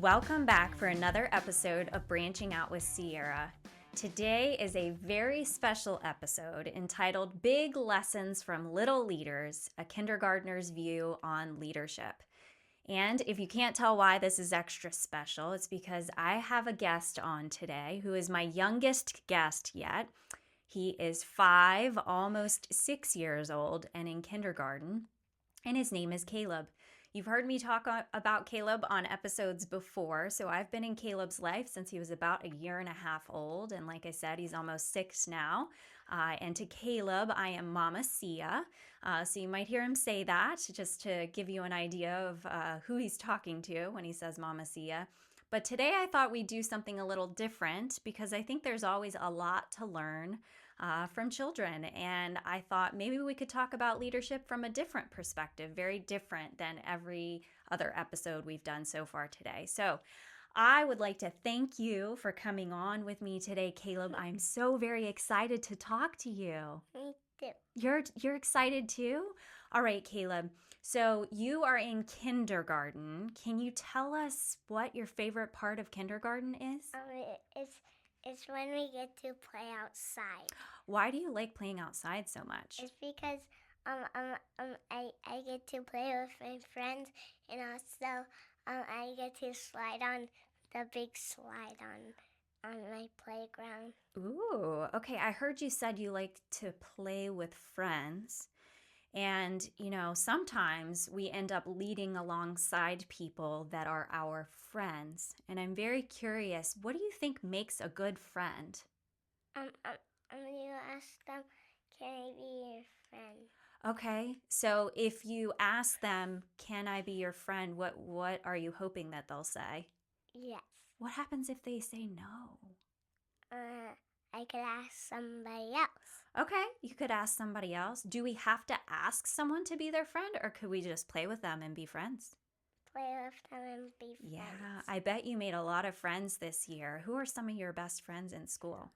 Welcome back for another episode of Branching Out with Sierra. Today is a very special episode entitled Big Lessons from Little Leaders, a kindergartner's view on leadership. And if you can't tell why this is extra special, it's because I have a guest on today who is my youngest guest yet. He is 5, almost 6 years old, and in kindergarten, and his name is Caleb. You've heard me talk about Caleb on episodes before, so I've been in Caleb's life since he was about 1.5 years old, and like I said, he's almost 6 now. And to Caleb, I am Mama Sia, so you might hear him say that, just to give you an idea of who he's talking to when he says Mama Sia. But today I thought we'd do something a little different because I think there's always a lot to learn from children. And I thought maybe we could talk about leadership from a different perspective, very different than every other episode we've done so far today. So I would like to thank you for coming on with me today, Caleb. I'm so very excited to talk to you. Me too. You're excited too? All right, Caleb. So you are in kindergarten. Can you tell us what your favorite part of kindergarten is? It's when we get to play outside. Why do you like playing outside so much? It's because I get to play with my friends, and also I get to slide on the big slide on my playground. Ooh, okay. I heard you said you like to play with friends. And, sometimes we end up leading alongside people that are our friends. And I'm very curious, what do you think makes a good friend? You ask them, can I be your friend? Okay, so if you ask them, can I be your friend, what are you hoping that they'll say? Yes. What happens if they say no? I could ask somebody else. Okay, you could ask somebody else. Do we have to ask someone to be their friend, or could we just play with them and be friends? Play with them and be friends. Yeah, I bet you made a lot of friends this year. Who are some of your best friends in school?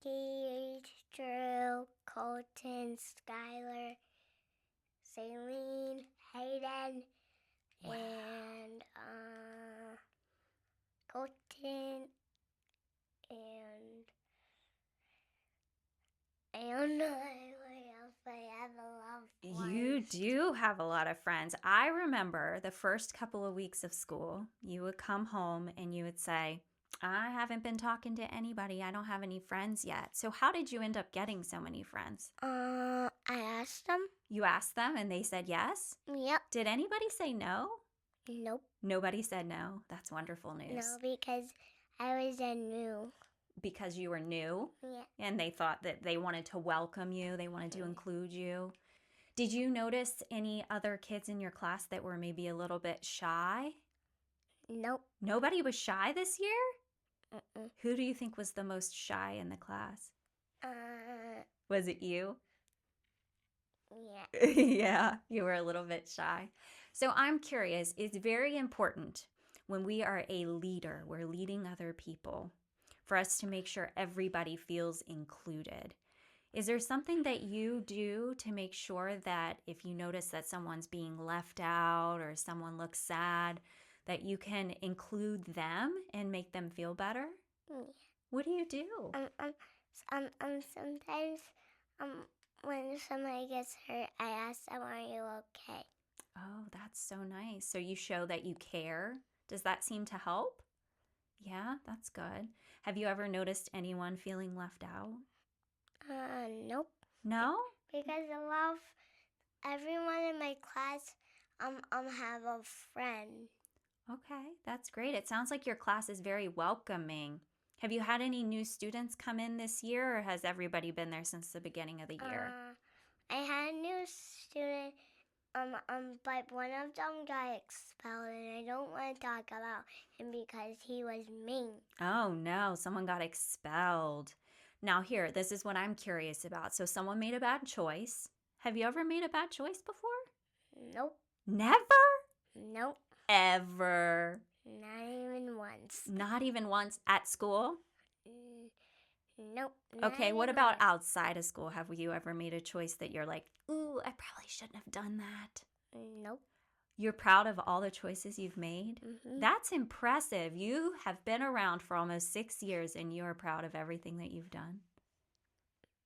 Gage, Drew, Colton, Skylar, Celine, Hayden, Wow. and Colton, and I don't know what else, but I have a lot of friends. You do have a lot of friends. I remember the first couple of weeks of school, you would come home and you would say, I haven't been talking to anybody. I don't have any friends yet. So how did you end up getting so many friends? I asked them. You asked them and they said yes? Yep. Did anybody say no? Nope. Nobody said no. That's wonderful news. No, because I was new. Because you were new? Yeah. And they thought that they wanted to welcome you. They wanted to include you. Did you notice any other kids in your class that were maybe a little bit shy? Nope. Nobody was shy this year? Mm-mm. Who do you think was the most shy in the class? Was it you? Yeah. Yeah, you were a little bit shy. So I'm curious, it's very important when we are a leader, we're leading other people, for us to make sure everybody feels included. Is there something that you do to make sure that if you notice that someone's being left out or someone looks sad, that you can include them and make them feel better? Yeah. What do you do? Sometimes, when somebody gets hurt, I ask them, "Are you okay?" Oh, that's so nice. So you show that you care. Does that seem to help? Yeah, that's good. Have you ever noticed anyone feeling left out? Nope. No? Because everyone in my class, have a friend. Okay, that's great. It sounds like your class is very welcoming. Have you had any new students come in this year, or has everybody been there since the beginning of the year? I had a new student, but one of them got expelled, and I don't want to talk about him because he was mean. Oh no, someone got expelled. Now here, this is what I'm curious about. So someone made a bad choice. Have you ever made a bad choice before? Nope. Never? Nope. Ever? Not even once. Not even once at school? Nope. Okay, what about outside of school? Have you ever made a choice that you're like, ooh, I probably shouldn't have done that? Nope. You're proud of all the choices you've made? Mm-hmm. That's impressive. You have been around for almost 6 years and you are proud of everything that you've done.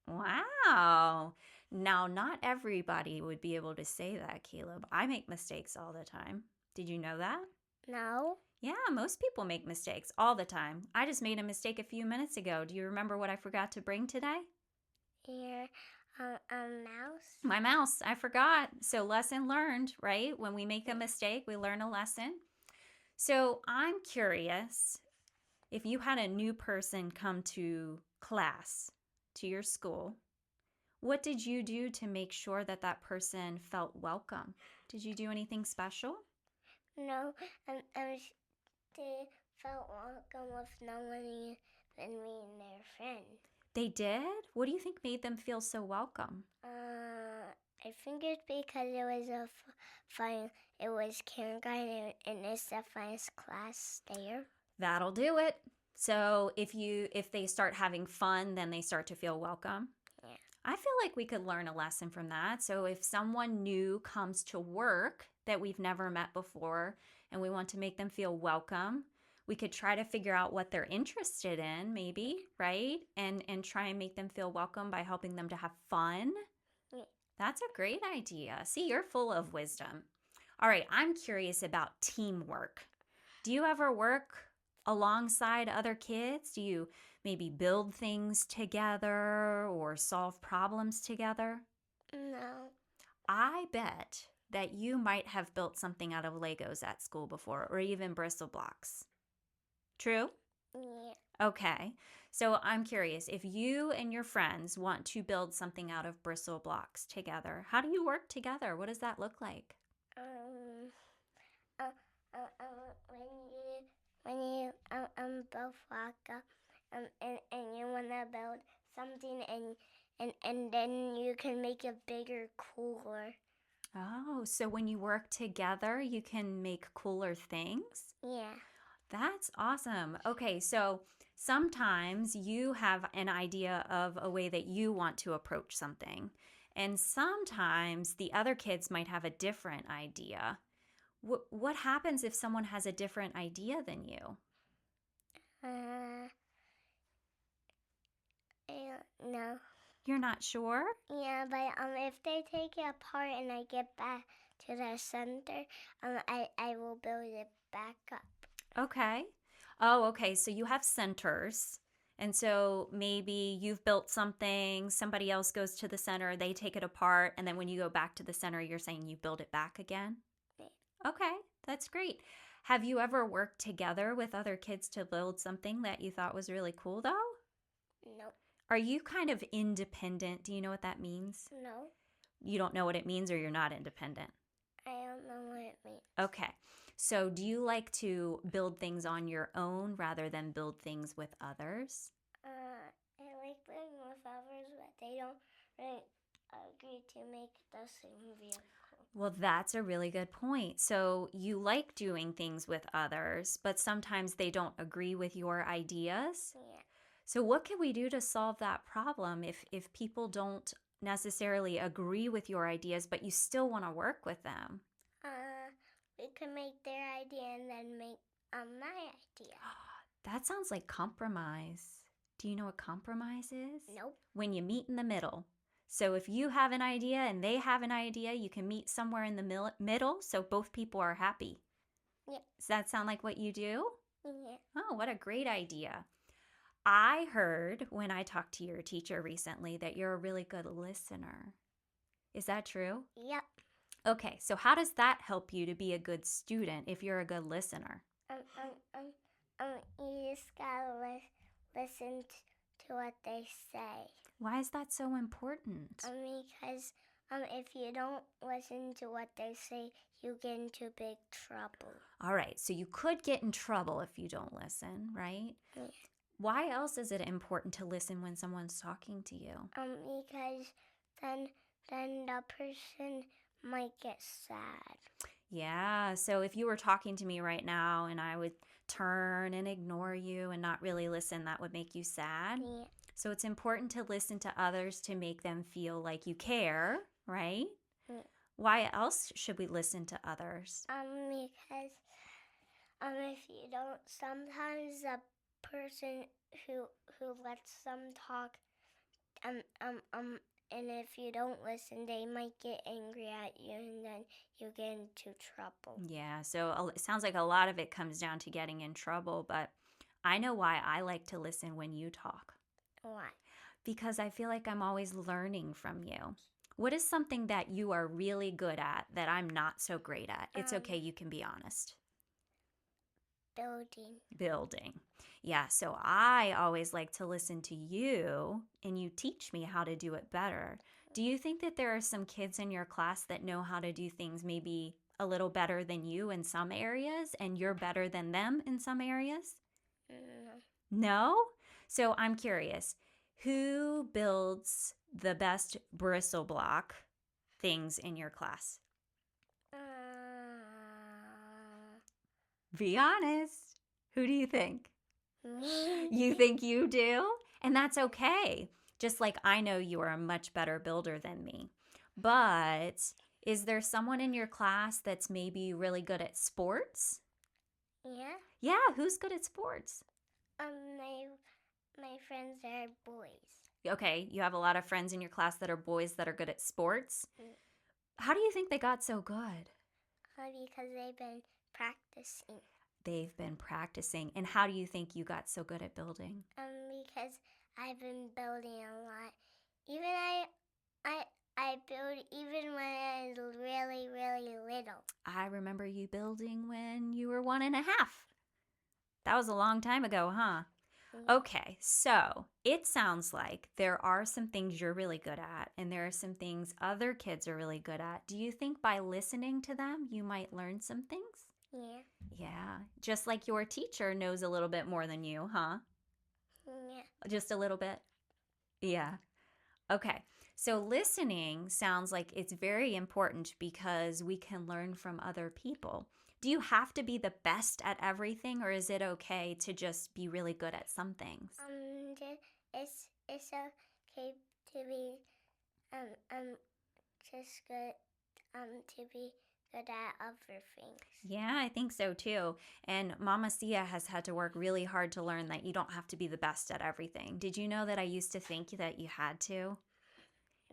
Wow. Now, not everybody would be able to say that, Caleb. I make mistakes all the time. Did you know that? No. Yeah, most people make mistakes all the time. I just made a mistake a few minutes ago. Do you remember what I forgot to bring today? Your mouse. My mouse. I forgot. So, lesson learned, right? When we make a mistake, we learn a lesson. So, I'm curious if you had a new person come to class, to your school, what did you do to make sure that that person felt welcome? Did you do anything special? No. They felt welcome with no one than me and their friend. They did? What do you think made them feel so welcome? I think it's because it was it was kindergarten and it's the finest class there. That'll do it. So if they start having fun, then they start to feel welcome. Yeah. I feel like we could learn a lesson from that. So if someone new comes to work that we've never met before and we want to make them feel welcome, we could try to figure out what they're interested in, maybe, right? And try and make them feel welcome by helping them to have fun. Yeah. That's a great idea. See, you're full of wisdom. All right, I'm curious about teamwork. Do you ever work alongside other kids? Do you maybe build things together or solve problems together? No. I bet that you might have built something out of Legos at school before, or even bristle blocks. True? Yeah. Okay. So I'm curious, if you and your friends want to build something out of bristle blocks together, how do you work together? What does that look like? When you both walk up and you wanna build something and then you can make it bigger, cooler. Oh, so when you work together, you can make cooler things? Yeah. That's awesome. Okay, so sometimes you have an idea of a way that you want to approach something, and sometimes the other kids might have a different idea. What happens if someone has a different idea than you? No. You're not sure? Yeah, but if they take it apart and I get back to the center, I will build it back up. Okay. Oh, okay. So you have centers. And so maybe you've built something, somebody else goes to the center, they take it apart, and then when you go back to the center, you're saying you build it back again? Yeah. Okay, that's great. Have you ever worked together with other kids to build something that you thought was really cool, though? No. Are you kind of independent? Do you know what that means? No. You don't know what it means, or you're not independent? I don't know what it means. Okay. So do you like to build things on your own rather than build things with others? I like building with others, but they don't really agree to make the same vehicle. Well, that's a really good point. So you like doing things with others, but sometimes they don't agree with your ideas? Yeah. So what can we do to solve that problem if people don't necessarily agree with your ideas, but you still want to work with them? We can make their idea and then make my idea. That sounds like compromise. Do you know what compromise is? Nope. When you meet in the middle. So if you have an idea and they have an idea, you can meet somewhere in the middle so both people are happy. Yeah. Does that sound like what you do? Yeah. Oh, what a great idea. I heard when I talked to your teacher recently that you're a really good listener. Is that true? Yep. Okay, so how does that help you to be a good student if you're a good listener? You just gotta listen to what they say. Why is that so important? Because if you don't listen to what they say, you get into big trouble. All right, so you could get in trouble if you don't listen, right? Yeah. Why else is it important to listen when someone's talking to you? Because then the person might get sad. Yeah, so if you were talking to me right now and I would turn and ignore you and not really listen, that would make you sad? Yeah. So it's important to listen to others to make them feel like you care, right? Yeah. Why else should we listen to others? Because if you don't, sometimes the person who lets them talk, um, um, um, and if you don't listen, they might get angry at you, and then you get into trouble. Yeah, so it sounds like a lot of it comes down to getting in trouble, but I know why I like to listen when you talk. Why? Because I feel like I'm always learning from you. What is something that you are really good at that I'm not so great at? It's okay, you can be honest. Building. Yeah, so I always like to listen to you and you teach me how to do it better. Do you think that there are some kids in your class that know how to do things maybe a little better than you in some areas and you're better than them in some areas? No. No? So I'm curious, who builds the best bristle block things in your class? Be honest. Who do you think? Me. You think you do? And that's okay. Just like I know you are a much better builder than me. But is there someone in your class that's maybe really good at sports? Yeah. Yeah, who's good at sports? My friends are boys. Okay, you have a lot of friends in your class that are boys that are good at sports. Mm. How do you think they got so good? Because they've been practicing. They've been practicing. And how do you think you got so good at building? Because I've been building a lot. Even I build even when I was really, really little. I remember you building when you were 1.5. That was a long time ago, huh? Okay, so it sounds like there are some things you're really good at, and there are some things other kids are really good at. Do you think by listening to them, you might learn some things? Yeah. Yeah, just like your teacher knows a little bit more than you, huh? Yeah. Just a little bit? Yeah. Okay, so listening sounds like it's very important because we can learn from other people. Do you have to be the best at everything, or is it okay to just be really good at some things? It's okay to be just good to be good at other things. Yeah, I think so too. And Mama Sia has had to work really hard to learn that you don't have to be the best at everything. Did you know that I used to think that you had to?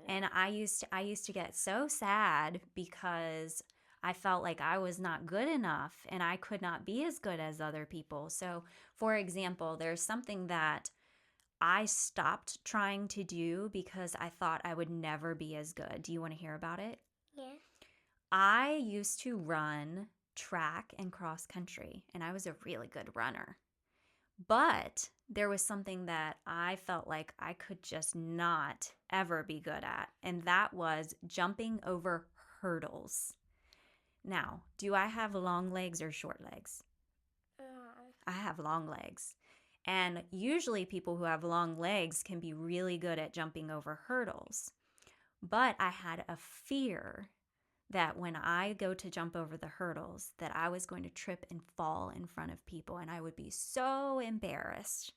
And I used to get so sad because I felt like I was not good enough and I could not be as good as other people. So, for example, there's something that I stopped trying to do because I thought I would never be as good. Do you want to hear about it? Yeah. I used to run track and cross country, and I was a really good runner. But there was something that I felt like I could just not ever be good at, and that was jumping over hurdles. Now, do I have long legs or short legs? I have long legs. And usually, people who have long legs can be really good at jumping over hurdles. But I had a fear that when I go to jump over the hurdles, that I was going to trip and fall in front of people, and I would be so embarrassed.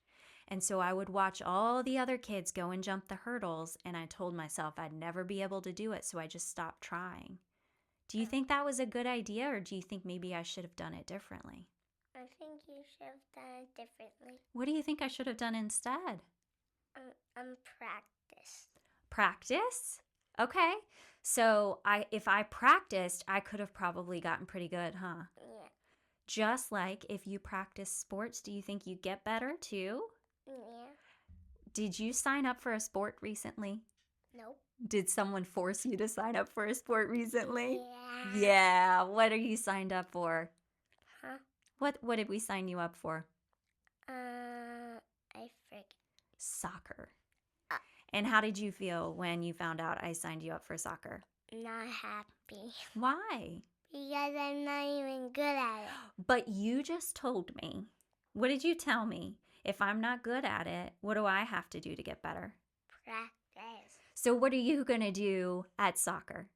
And so I would watch all the other kids go and jump the hurdles, and I told myself I'd never be able to do it, so I just stopped trying. Do you think that was a good idea, or do you think maybe I should have done it differently? I think you should have done it differently. What do you think I should have done instead? Practice. Practice? Okay. So if I practiced, I could have probably gotten pretty good, huh? Yeah. Just like if you practice sports, do you think you get better too? Yeah. Did you sign up for a sport recently? Nope. Did someone force you to sign up for a sport recently? Yeah. Yeah. What are you signed up for? Huh? What did we sign you up for? I forget. Soccer. And how did you feel when you found out I signed you up for soccer? Not happy. Why? Because I'm not even good at it. But you just told me. What did you tell me? If I'm not good at it, what do I have to do to get better? Practice. So what are you going to do at soccer?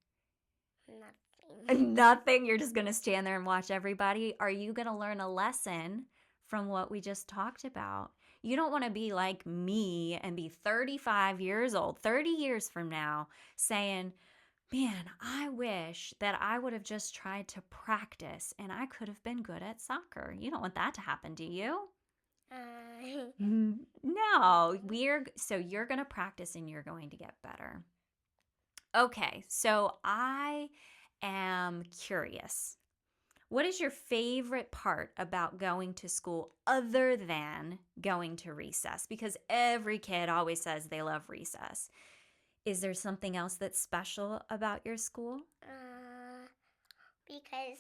Nothing. Nothing. You're just going to stand there and watch everybody. Are you going to learn a lesson from what we just talked about? You don't want to be like me and be 35 years old, 30 years from now, saying, Man, I wish that I would have just tried to practice and I could have been good at soccer. You don't want that to happen, do you? No, so you're going to practice and you're going to get better. Okay, so I am curious. What is your favorite part about going to school other than going to recess? Because every kid always says they love recess. Is there something else that's special about your school? Because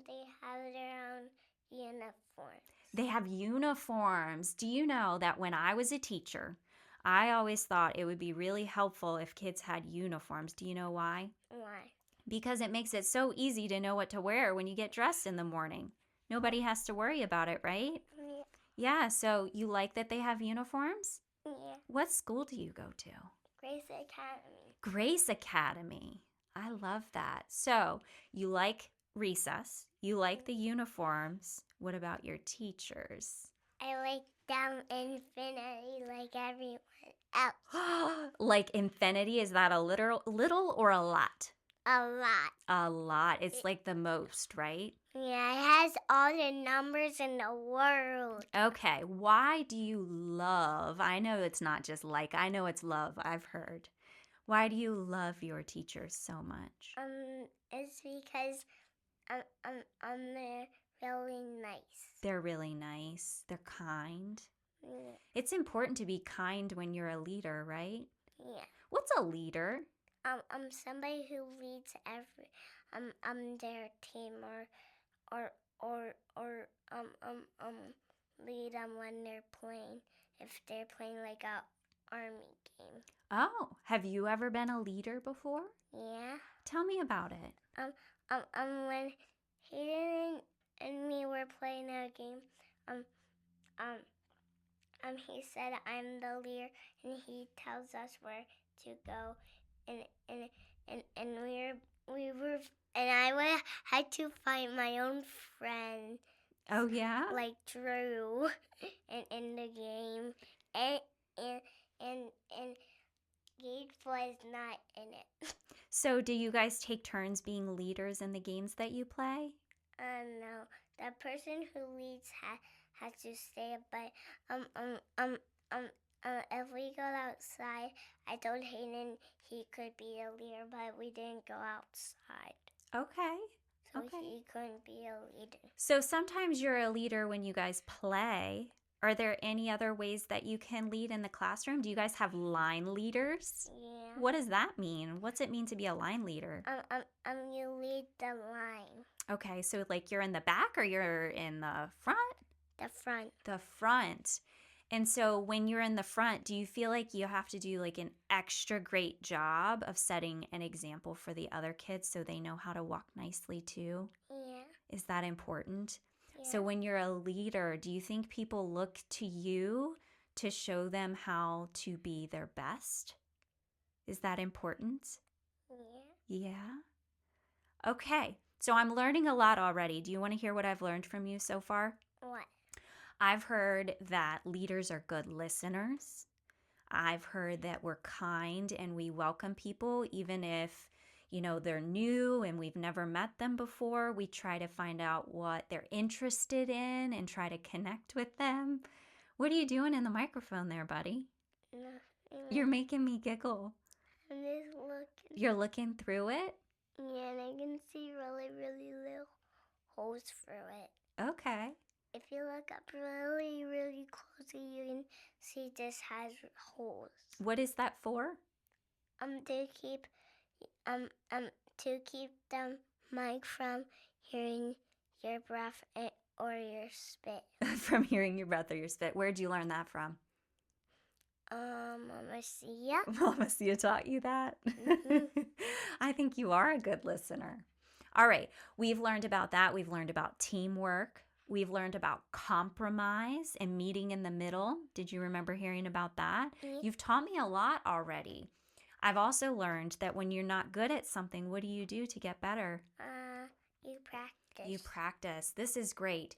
they have their own uniforms. They have uniforms. Do you know that when I was a teacher, I always thought it would be really helpful if kids had uniforms. Do you know why? Why? Because it makes it so easy to know what to wear when you get dressed in the morning. Nobody has to worry about it, right? Yeah. Yeah, so you like that they have uniforms? Yeah. What school do you go to? Grace Academy. Grace Academy. I love that. So you like recess, you like the uniforms. What about your teachers? I like them infinity like everyone else. Like infinity, is that a little or a lot? A lot. A lot. It's like the most, right? Yeah, it has all the numbers in the world. Okay, why do you love? I know it's not just like, I know it's love, I've heard. Why do you love your teachers so much? It's because they're really nice. They're really nice. They're kind. Yeah. It's important to be kind when you're a leader, right? Yeah. What's a leader? Somebody who leads their team or lead them when they're playing, if they're playing like a army game. Oh, have you ever been a leader before? Yeah. Tell me about it. When Hayden and me were playing a game, he said I'm the leader and he tells us where to go, and I had to find my own friend. Oh yeah? Like Drew in the game, and Gage was not in it. So do you guys take turns being leaders in the games that you play? No, the person who leads has to stay. But if we go outside, I told Hayden he could be a leader, but we didn't go outside. Okay. So he couldn't be a leader. So sometimes you're a leader when you guys play. Are there any other ways that you can lead in the classroom? Do you guys have line leaders? Yeah. What does that mean? What's it mean to be a line leader? You lead the line. Okay, so like you're in the back or you're in the front? The front. The front. And so when you're in the front, do you feel like you have to do like an extra great job of setting an example for the other kids so they know how to walk nicely too? Yeah. Is that important? Yeah. So when you're a leader, do you think people look to you to show them how to be their best? Is that important? Yeah. Yeah? Okay. So I'm learning a lot already. Do you want to hear what I've learned from you so far? What? I've heard that leaders are good listeners. I've heard that we're kind and we welcome people even if, they're new and we've never met them before. We try to find out what they're interested in and try to connect with them. What are you doing in the microphone there, buddy? You're making me giggle. I'm just looking. You're looking through it? Yeah, and I can see really, really little holes through it. Okay. If you look up really, really closely, you can see this has holes. What is that for? To keep the mic from hearing your breath or your spit. From hearing your breath or your spit. Where'd you learn that from? Mama Sia. Mama Sia taught you that? Mm-hmm. I think you are a good listener. All right, we've learned about that. We've learned about teamwork. We've learned about compromise and meeting in the middle. Did you remember hearing about that? Mm-hmm. You've taught me a lot already. I've also learned that when you're not good at something, what do you do to get better? You practice. You practice. This is great.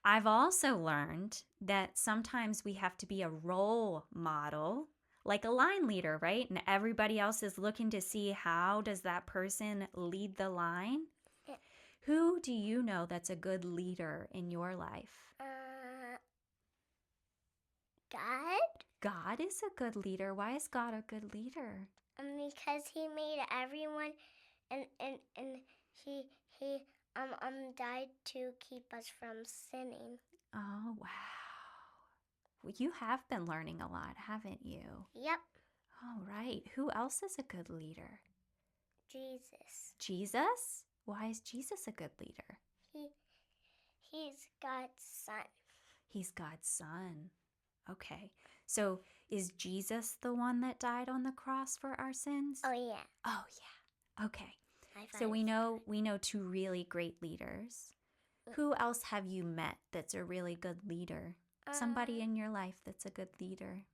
I've also learned that sometimes we have to be a role model, like a line leader, right? And everybody else is looking to see how does that person lead the line. Yeah. Who do you know that's a good leader in your life? God? God is a good leader. Why is God a good leader? Because he made everyone, and he died to keep us from sinning. Oh, wow. Well, you have been learning a lot, haven't you? Yep. All right. Who else is a good leader? Jesus. Jesus? Why is Jesus a good leader? He's God's son. He's God's son. Okay. So is Jesus the one that died on the cross for our sins? Oh yeah. Oh yeah. Okay. High So we five. know two really great leaders. Who else have you met that's a really good leader? Somebody in your life that's a good leader.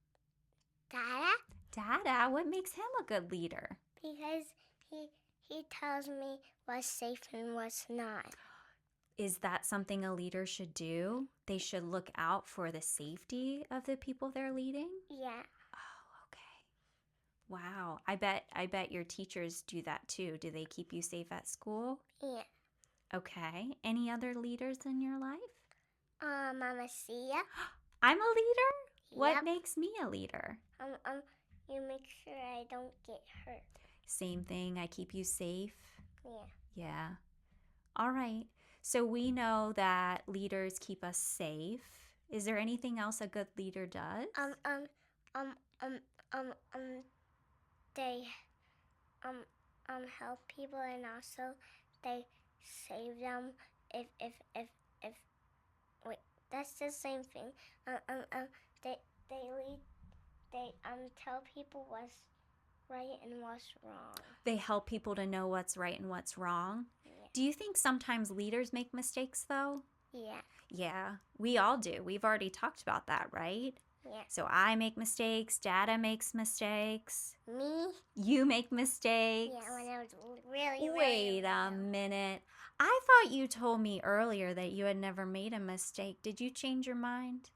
Dada? Dada, what makes him a good leader? Because he tells me what's safe and what's not. Is that something a leader should do? They should look out for the safety of the people they're leading? Yeah. Oh, okay. Wow. I bet your teachers do that too. Do they keep you safe at school? Yeah. Okay. Any other leaders in your life? Mama Sia. I'm a leader? What Yep. makes me a leader? You make sure I don't get hurt. Same thing. I keep you safe. Yeah. Yeah. All right. So we know that leaders keep us safe. Is there anything else a good leader does? They help people, and also they save them if wait, that's the same thing. They lead, they tell people what's right and what's wrong. They help people to know what's right and what's wrong. Yeah. Do you think sometimes leaders make mistakes though? Yeah. Yeah, we all do. We've already talked about that, right? Yeah. So I make mistakes, Dada makes mistakes. Me? You make mistakes. Yeah, when I was really Wait a minute. I thought you told me earlier that you had never made a mistake. Did you change your mind?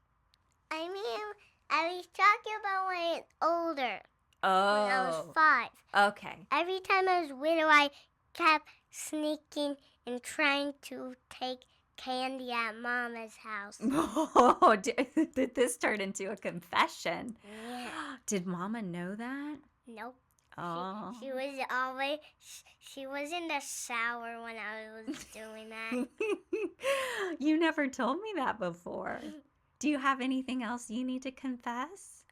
I mean, I was talking about when I was older. Oh. When I was 5. Okay. Every time I was little, I kept sneaking and trying to take candy at Mama's house. Oh, did this turn into a confession? Yeah. Did Mama know that? Nope. Oh. She was always, she was in the shower when I was doing that. You never told me that before. Do you have anything else you need to confess?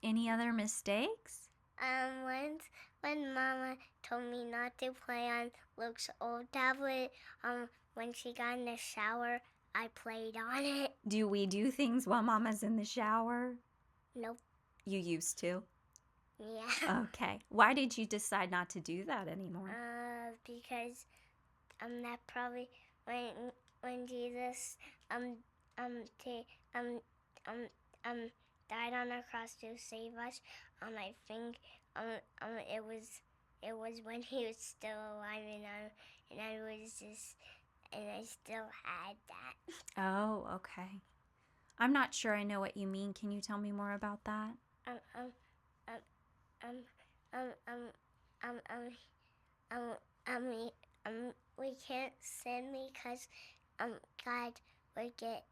Any other mistakes? Once when Mama told me not to play on Luke's old tablet, when she got in the shower, I played on it. Do we do things while Mama's in the shower? Nope. You used to? Yeah. Okay. Why did you decide not to do that anymore? Because that probably when Jesus died on the cross to save us, I think it was when he was still alive, and I was just, and I still had that. Oh, okay. I'm not sure I know what you mean. Can you tell me more about that? We can't sin because God would get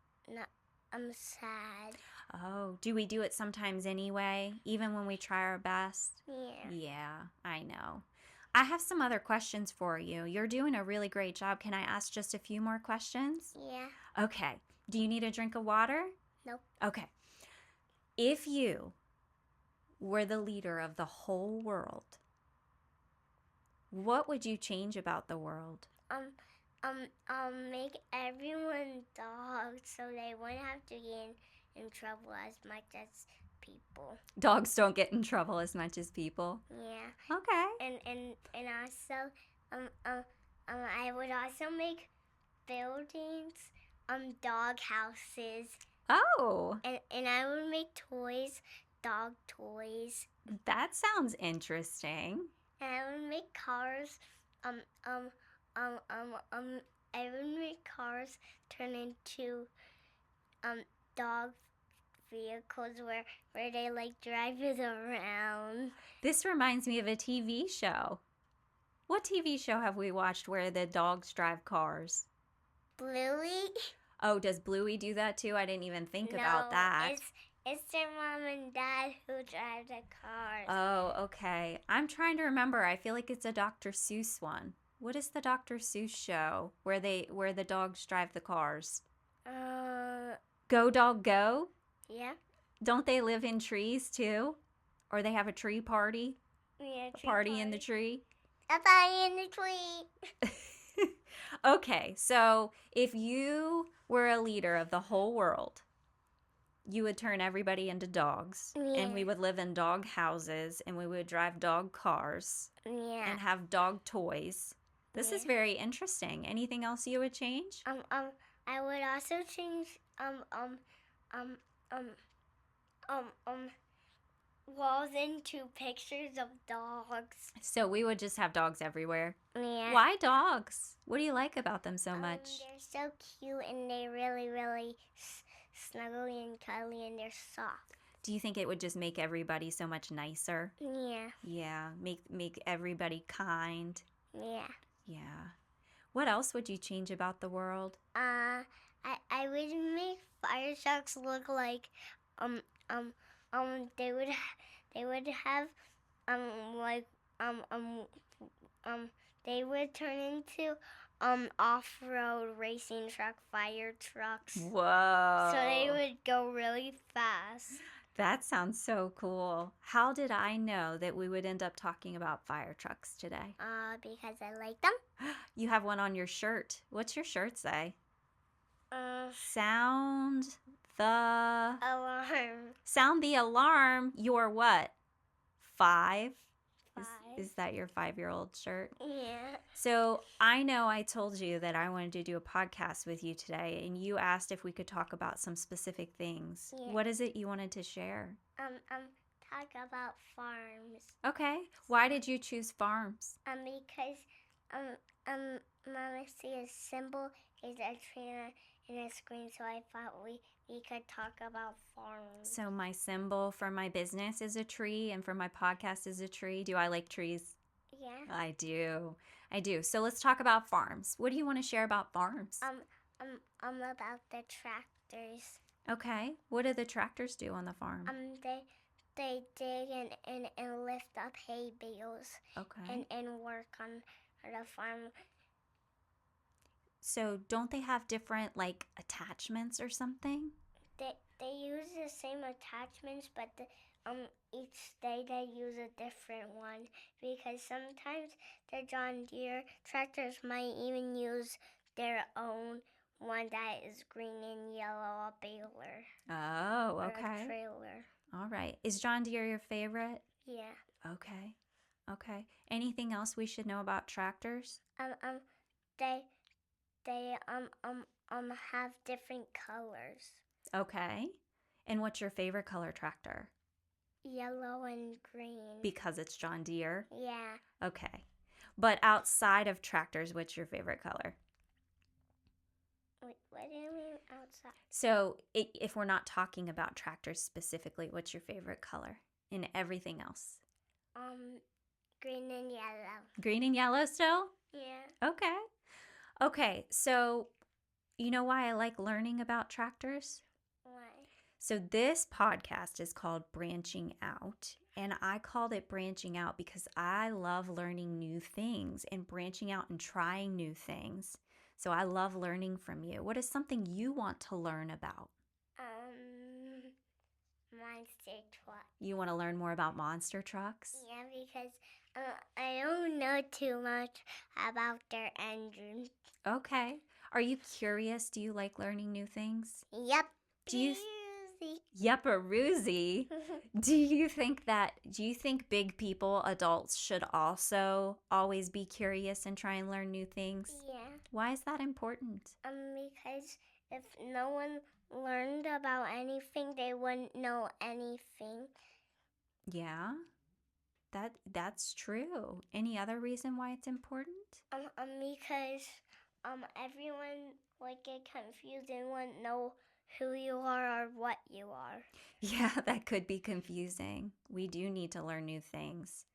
sad. Oh, do we do it sometimes anyway, even when we try our best? Yeah. Yeah, I know. I have some other questions for you. You're doing a really great job. Can I ask just a few more questions? Yeah. Okay. Do you need a drink of water? Nope. Okay. If you were the leader of the whole world, what would you change about the world? Make everyone dogs so they wouldn't have to get in trouble as much as people. Dogs don't get in trouble as much as people? Yeah. Okay. And also, I would also make buildings, dog houses. Oh. And I would make toys, dog toys. That sounds interesting. And I would make cars, I would make cars turn into, dog vehicles where they like drive it around. This reminds me of a TV show. What TV show have we watched where the dogs drive cars? Bluey? Oh, does Bluey do that too? I didn't even think about No, that. it's their mom and dad who drive the cars. Oh, okay. I'm trying to remember. I feel like it's a Dr. Seuss one. What is the Dr. Seuss show where the dogs drive the cars? Go Dog Go? Yeah. Don't they live in trees too? Or they have a tree party? Yeah, A party in the tree? A party in the tree. Okay, so if you were a leader of the whole world, you would turn everybody into dogs. Yeah. And we would live in dog houses and we would drive dog cars Yeah. and have dog toys. This is Yeah. very interesting. Anything else you would change? I would also change walls into pictures of dogs. So we would just have dogs everywhere. Yeah. Why dogs? What do you like about them so much? They're so cute and they're really, really snuggly and cuddly and they're soft. Do you think it would just make everybody so much nicer? Yeah. Yeah, make everybody kind. Yeah. Yeah. What else would you change about the world? I would make fire trucks look like they would have like they would turn into off-road racing truck fire trucks. Whoa. So they would go really fast. That sounds so cool. How did I know that we would end up talking about fire trucks today? Because I like them. You have one on your shirt. What's your shirt say? Sound the Alarm. Sound the alarm. You're what? 5? 5. Is that your 5-year-old shirt? Yeah. So I know I told you that I wanted to do a podcast with you today, and you asked if we could talk about some specific things. Yeah. What is it you wanted to share? Talk about farms. Okay. Why did you choose farms? Because Mama see a symbol is a tree and a screen, so I thought we could talk about farms. So my symbol for my business is a tree, and for my podcast is a tree. Do I like trees? Yeah. I do. So let's talk about farms. What do you want to share about farms? About the tractors. Okay. What do the tractors do on the farm? They dig and lift up hay bales. Okay. And work on the farm. So don't they have different like attachments or something? They use the same attachments, but each day they use a different one because sometimes the John Deere tractors might even use their own one that is green and yellow, a baler. Oh, Or okay. a trailer. All right. Is John Deere your favorite? Yeah. Okay. Anything else we should know about tractors? They have different colors. Okay. And what's your favorite color tractor? Yellow and green. Because it's John Deere? Yeah. Okay. But outside of tractors, what's your favorite color? Wait, what do you mean outside? So if we're not talking about tractors specifically, what's your favorite color in everything else? Green and yellow. Green and yellow still? Yeah. Okay. So you know why I like learning about tractors? Why? So this podcast is called Branching Out, and I called it Branching Out because I love learning new things and branching out and trying new things. So I love learning from you. What is something you want to learn about? Monster truck. You want to learn more about monster trucks? Yeah, because I don't know too much about their engines. Okay. Are you curious? Do you like learning new things? Yep. Do you Easy. Yep-a-roozy. Do you think big people, adults, should also always be curious and try and learn new things? Yeah. Why is that important? Because if no one learned about anything, they wouldn't know anything. Yeah, that's true. Any other reason why it's important? Because everyone would get confused and wouldn't know who you are or what you are. Yeah, that could be confusing. We do need to learn new things.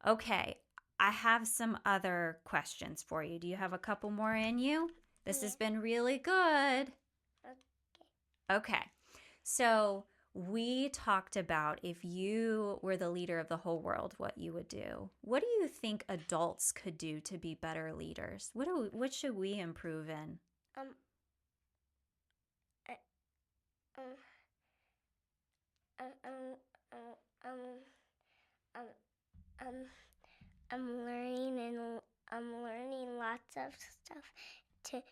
Okay, I have some other questions for you. Do you have a couple more in you? This has been really good. Okay, so we talked about if you were the leader of the whole world, what you would do. What do you think adults could do to be better leaders? What should we improve in? Um, uh, um, um, um, um, um, um, um, I'm learning lots of stuff to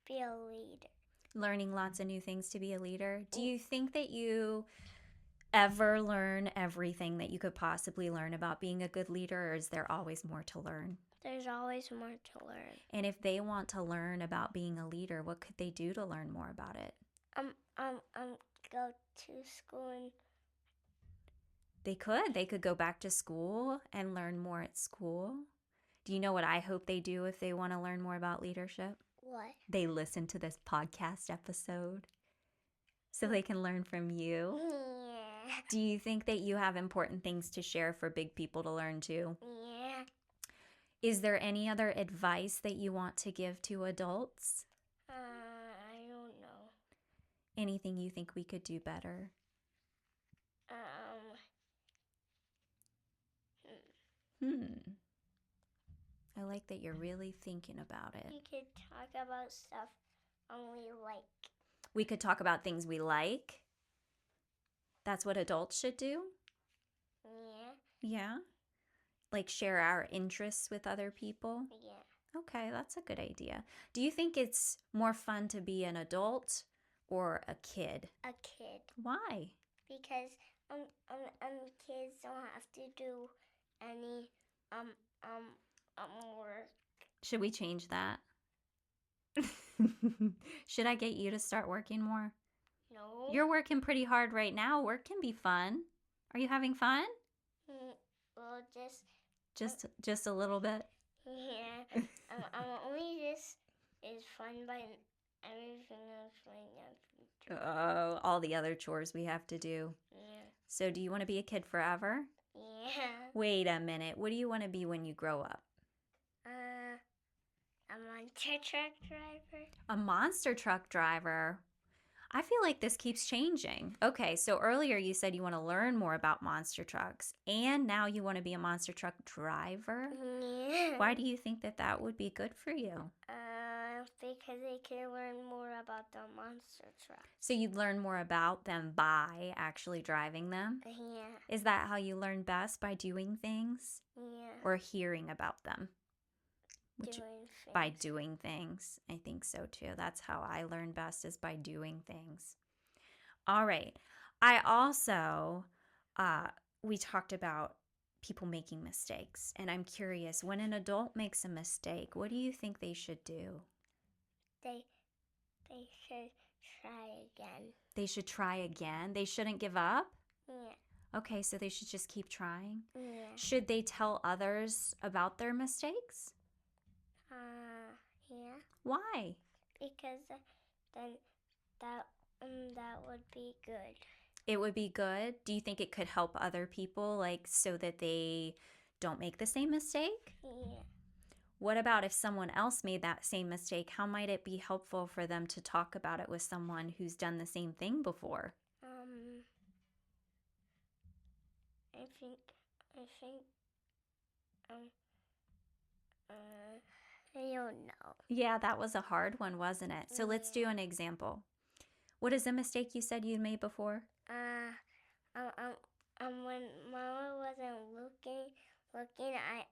be a leader. Learning lots of new things to be a leader. Do you think that you ever learn everything that you could possibly learn about being a good leader, or is there always more to learn? There's always more to learn. And if they want to learn about being a leader, what could they do to learn more about it? Go to school and They could go back to school and learn more at school. Do you know what I hope they do if they want to learn more about leadership? what? They listen to this podcast episode so they can learn from you. Yeah. Do you think that you have important things to share for big people to learn too? Yeah. Is there any other advice that you want to give to adults? I don't know. Anything you think we could do better? I like that you're really thinking about it. We could talk about stuff we like. We could talk about things we like. That's what adults should do? Yeah. Yeah? Like share our interests with other people? Yeah. Okay, that's a good idea. Do you think it's more fun to be an adult or a kid? A kid. Why? Because kids don't have to do any work. Should we change that? Should I get you to start working more? No. You're working pretty hard right now. Work can be fun. Are you having fun? Well, Just a little bit. Yeah. Only this is fun, but everything else right now. Oh, all the other chores we have to do. Yeah. So do you want to be a kid forever? Yeah. Wait a minute. What do you want to be when you grow up? A monster truck driver. A monster truck driver. I feel like this keeps changing. Okay, so earlier you said you want to learn more about monster trucks, and now you want to be a monster truck driver? Yeah. Why do you think that that would be good for you? Because they can learn more about the monster truck. So you'd learn more about them by actually driving them? Yeah. Is that how you learn best, by doing things? Yeah. Or hearing about them? By Things. doing things. I think so too. That's how I learn best, is by doing things. All right. I also, we talked about people making mistakes. And I'm curious, when an adult makes a mistake, what do you think they should do? They should try again. They should try again? They shouldn't give up? Yeah. Okay, so they should just keep trying? Yeah. Should they tell others about their mistakes? Yeah. Why? Because then that would be good. It would be good? Do you think it could help other people, like so that they don't make the same mistake? Yeah. What about if someone else made that same mistake? How might it be helpful for them to talk about it with someone who's done the same thing before? I think I don't know. Yeah, that was a hard one, wasn't it? So let's do an example. What is a mistake you said you made before? When Mama wasn't looking,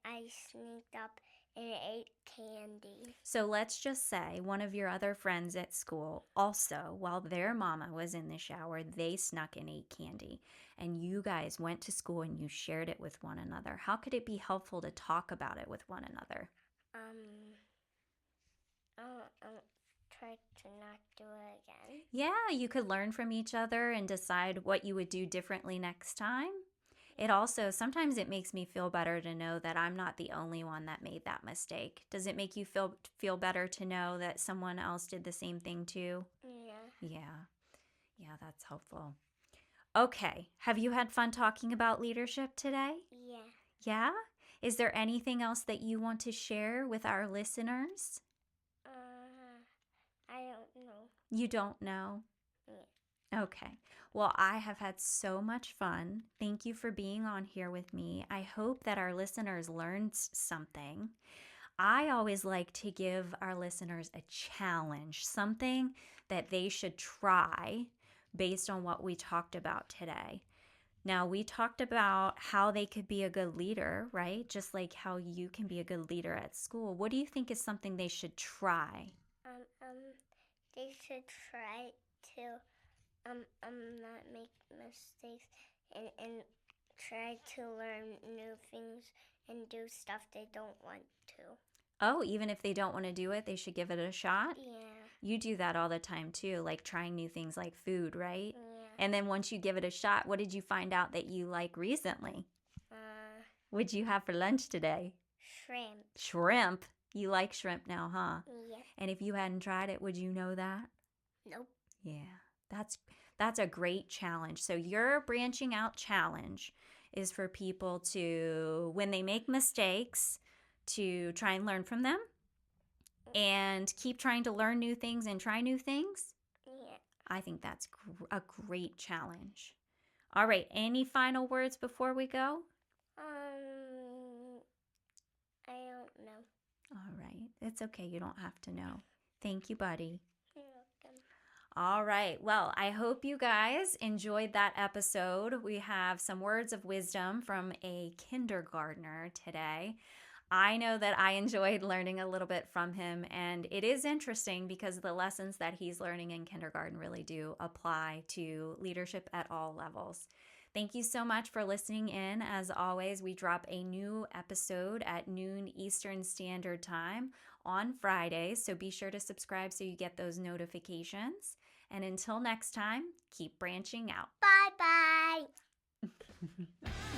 I sneaked up and ate candy. So let's just say one of your other friends at school also, while their mama was in the shower, they snuck and ate candy. And you guys went to school and you shared it with one another. How could it be helpful to talk about it with one another? Try to not do it again. Yeah, you could learn from each other and decide what you would do differently next time. It also, sometimes it makes me feel better to know that I'm not the only one that made that mistake. Does it make you feel better to know that someone else did the same thing too? Yeah. Yeah. Yeah, that's helpful. Okay. Have you had fun talking about leadership today? Yeah. Yeah? Is there anything else that you want to share with our listeners? I don't know. You don't know? Yeah. Okay. Well, I have had so much fun. Thank you for being on here with me. I hope that our listeners learned something. I always like to give our listeners a challenge, something that they should try based on what we talked about today. Now, we talked about how they could be a good leader, right? Just like how you can be a good leader at school. What do you think is something they should try? They should try to not make mistakes and try to learn new things and do stuff they don't want to. Oh, even if they don't want to do it, they should give it a shot? Yeah. You do that all the time too, like trying new things like food, right? Yeah. And then once you give it a shot, what did you find out that you like recently? What'd you have for lunch today? Shrimp. Shrimp. You like shrimp now, huh? Yeah. And if you hadn't tried it, would you know that? Nope. Yeah. That's a great challenge. So your branching out challenge is for people to, when they make mistakes, to try and learn from them and keep trying to learn new things and try new things. Yeah. I think that's a great challenge. All right. Any final words before we go? I don't know. All right. It's okay. You don't have to know. Thank you, buddy. You're welcome. All right. Well, I hope you guys enjoyed that episode. We have some words of wisdom from a kindergartner today. I know that I enjoyed learning a little bit from him, and it is interesting because the lessons that he's learning in kindergarten really do apply to leadership at all levels. Thank you so much for listening in. As always, we drop a new episode at noon Eastern Standard Time on Fridays, so be sure to subscribe so you get those notifications. And until next time, keep branching out. Bye bye.